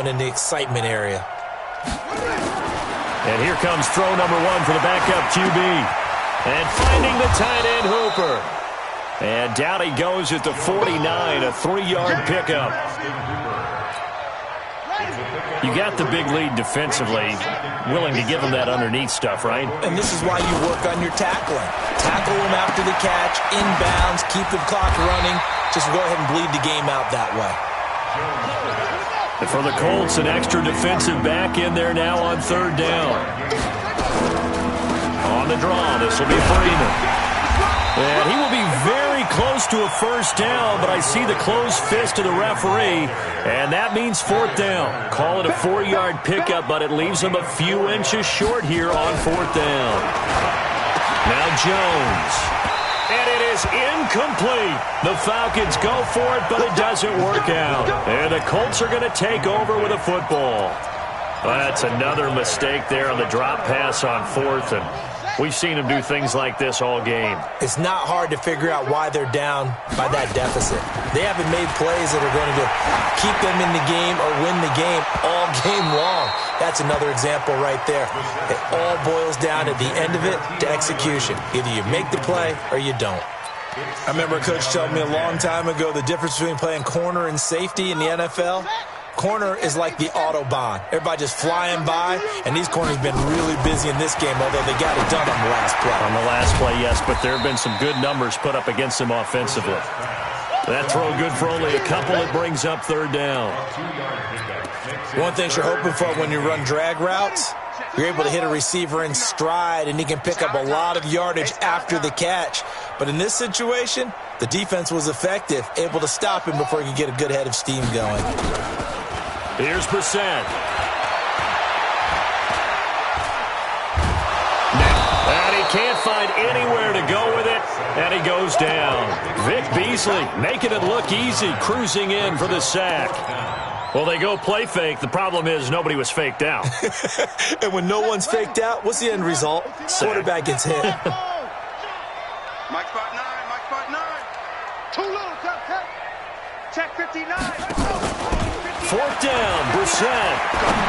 in the excitement area. And here comes throw number 1 for the backup QB. And finding the tight end Hooper. And down he goes at the 49, a 3-yard pickup. You got the big lead defensively, willing to give them that underneath stuff, right? And this is why you work on your tackling. Tackle them after the catch, inbounds, keep the clock running. Just go ahead and bleed the game out that way. And for the Colts, an extra defensive back in there now on 3rd down. On the draw, this will be Freeman. And he will be very close to a first down, but I see the closed fist of the referee, and that means 4th down. Call it a 4-yard pickup, but it leaves him a few inches short here on 4th down. Now Jones. And it is incomplete. The Falcons go for it, but it doesn't work out. And the Colts are going to take over with a football. Well, that's another mistake there on the drop pass on 4th, and we've seen them do things like this all game. It's not hard to figure out why they're down by that deficit. They haven't made plays that are going to keep them in the game or win the game all game long. That's another example right there. It all boils down at the end of it to execution. Either you make the play or you don't. I remember a coach telling me a long time ago the difference between playing corner and safety in the NFL. Corner is like the Autobahn. Everybody just flying by, and these corners have been really busy in this game, although they got it done on the last play. On the last play, yes, but there have been some good numbers put up against them offensively. That throw good for only a couple. It brings up 3rd down. One thing you're hoping for when you run drag routes, you're able to hit a receiver in stride, and he can pick up a lot of yardage after the catch. But in this situation, the defense was effective, able to stop him before he could get a good head of steam going. Here's Brissett. And he can't find anywhere to go with it, and he goes down. Vic Beasley making it look easy, cruising in for the sack. Well, they go play fake. The problem is nobody was faked out. And when no one's faked out, what's the end result? Sack. Quarterback gets hit. Mike spot 9, Mike spot 9. Too little, check 59. 4th down, Brissett.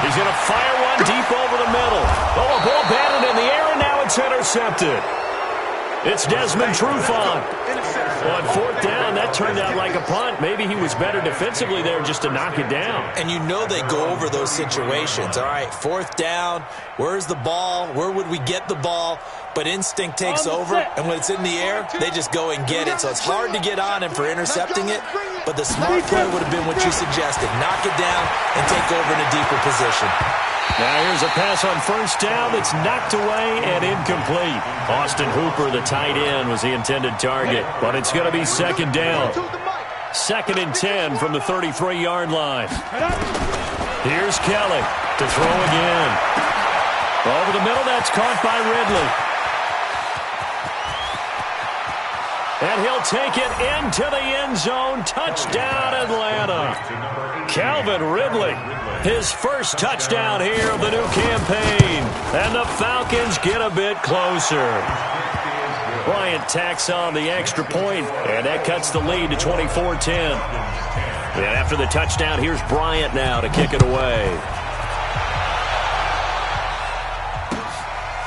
He's going to fire one deep over the middle. Oh, a ball batted in the air, and now it's intercepted. It's Desmond Trufant. On 4th down, that turned out like a punt. Maybe he was better defensively there just to knock it down. And you know they go over those situations. All right, 4th down, where's the ball? Where would we get the ball? But instinct takes over, and when it's in the air, they just go and get it. So it's hard to get on him for intercepting it, but the smart play would have been what you suggested. Knock it down and take over in a deeper position. Now here's a pass on 1st down that's knocked away and incomplete. Austin Hooper, the tight end, was the intended target, but it's going to be 2nd down. 2nd and 10 from the 33-yard line. Here's Kelly to throw again. Over the middle, that's caught by Ridley. And he'll take it into the end zone. Touchdown, Atlanta. Calvin Ridley, his first touchdown here of the new campaign. And the Falcons get a bit closer. Bryant tacks on the extra point, and that cuts the lead to 24-10. And after the touchdown, here's Bryant now to kick it away.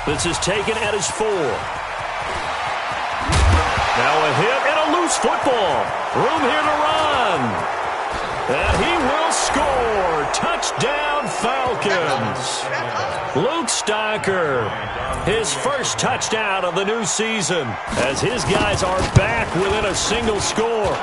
This is taken at his 4. Now a hit and a loose football. Room here to run. And he will score. Touchdown, Falcons. Luke Stocker, his first touchdown of the new season, as his guys are back within a single score.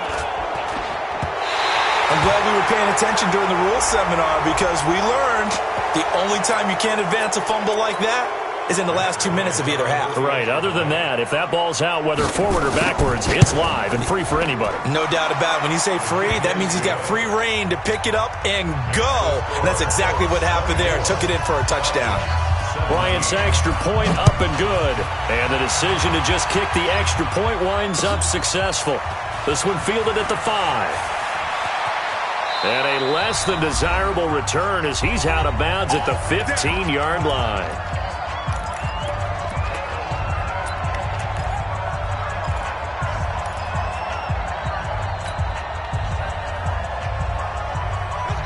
I'm glad we were paying attention during the rules seminar, because we learned the only time you can't advance a fumble like that is in the last 2 minutes of either half. Right. Other than that, if that ball's out, whether forward or backwards, it's live and free for anybody. No doubt about it. When you say free, that means he's got free reign to pick it up and go. And that's exactly what happened there. Took it in for a touchdown. Bryant's extra point up and good. And the decision to just kick the extra point winds up successful. This one fielded at the 5. And a less than desirable return as he's out of bounds at the 15-yard line.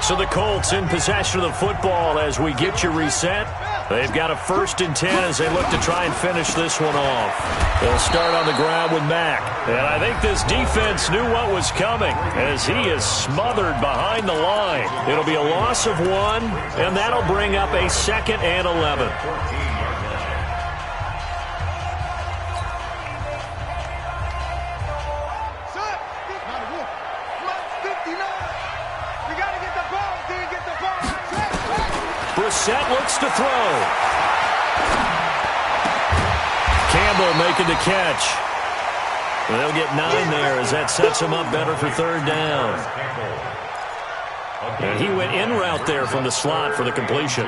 So the Colts in possession of the football as we get you reset. They've got a 1st and 10 as they look to try and finish this one off. They'll start on the ground with Mack. And I think this defense knew what was coming as he is smothered behind the line. It'll be a loss of 1, and that'll bring up a 2nd and 11. Brissett looks to throw. Campbell making the catch. They'll get 9 there as that sets him up better for 3rd down. And he went in route there from the slot for the completion.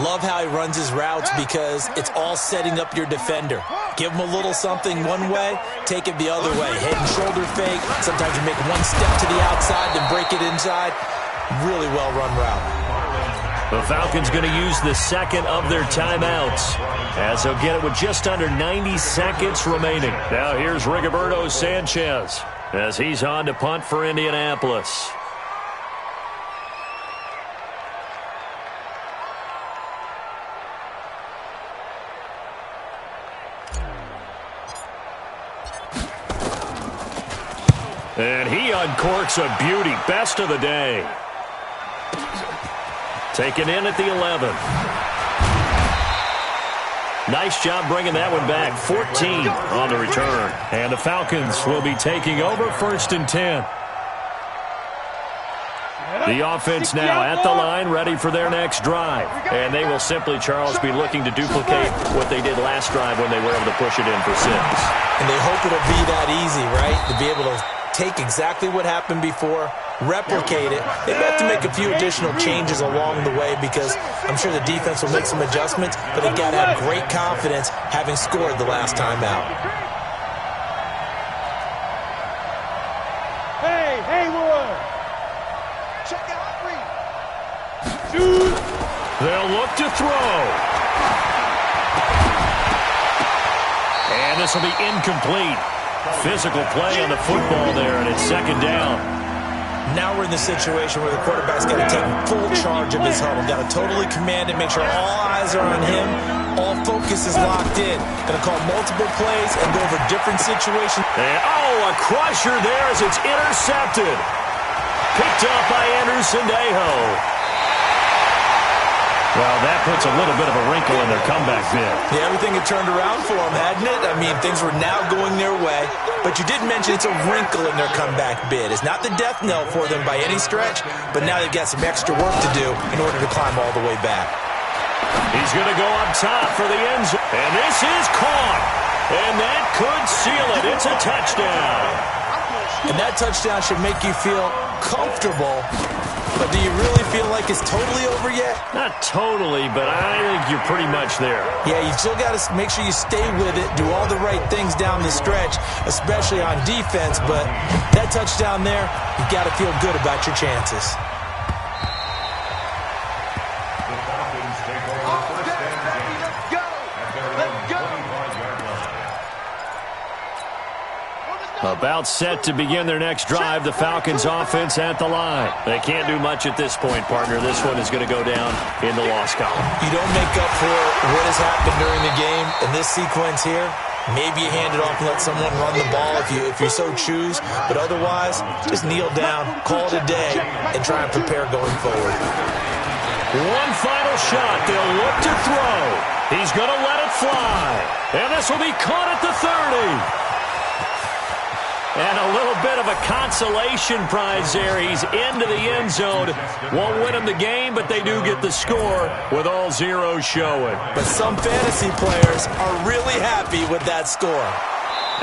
Love how he runs his routes because it's all setting up your defender. Give him a little something one way, take it the other way. Head and shoulder fake. Sometimes you make one step to the outside, then break it inside. Really well run route. The Falcons going to use the 2nd of their timeouts as they'll get it with just under 90 seconds remaining. Now here's Rigoberto Sanchez as he's on to punt for Indianapolis. And he uncorks a beauty. Best of the day. Taken in at the 11. Nice job bringing that one back. 14 on the return. And the Falcons will be taking over 1st and 10. The offense now at the line, ready for their next drive. And they will simply, Charles, be looking to duplicate what they did last drive when they were able to push it in for 6. And they hope it'll be that easy, right? To be able to take exactly what happened before, replicate it. They have to make a few additional changes along the way because I'm sure the defense will make some adjustments, but they got to have great confidence having scored the last time out. Hey, Haywood! Check out three. They'll look to throw. And this will be incomplete. Physical play on the football there, and it's 2nd down. Now we're in the situation where the quarterback's got to take full charge of his huddle. Got to totally command it, make sure all eyes are on him. All focus is locked in. Going to call multiple plays and go over different situations. And, a crusher there as it's intercepted. Picked up by Anderson Dejo. Well, that puts a little bit of a wrinkle in their comeback bid. Yeah, everything had turned around for them, hadn't it? I mean, things were now going their way. But you did mention it's a wrinkle in their comeback bid. It's not the death knell for them by any stretch, but now they've got some extra work to do in order to climb all the way back. He's going to go up top for the end zone. And this is caught. And that could seal it. It's a touchdown. And that touchdown should make you feel comfortable. But do you really feel like it's totally over yet? Not totally, but I think you're pretty much there. Yeah, you still got to make sure you stay with it, do all the right things down the stretch, especially on defense. But that touchdown there, you got to feel good about your chances. About set to begin their next drive, the Falcons offense at the line. They can't do much at this point, partner. This one is going to go down in the loss column. You don't make up for what has happened during the game in this sequence here. Maybe you hand it off and let someone run the ball if you so choose. But otherwise, just kneel down, call it a day, and try and prepare going forward. One final shot. They'll look to throw. He's going to let it fly. And this will be caught at the 30. And a little bit of a consolation prize there. He's into the end zone. Won't win him the game, but they do get the score with all zeros showing. But some fantasy players are really happy with that score.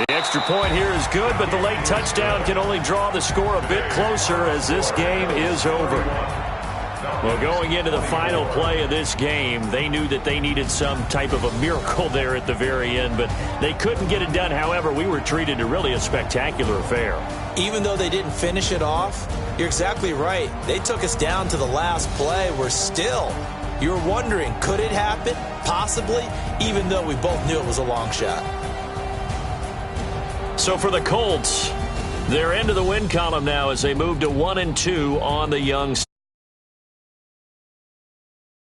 The extra point here is good, but the late touchdown can only draw the score a bit closer as this game is over. Well, going into the final play of this game, they knew that they needed some type of a miracle there at the very end, but they couldn't get it done. However, we were treated to really a spectacular affair. Even though they didn't finish it off, you're exactly right. They took us down to the last play. You're wondering, could it happen? Possibly, even though we both knew it was a long shot. So for the Colts, they're into the win column now as they move to 1-2 on the young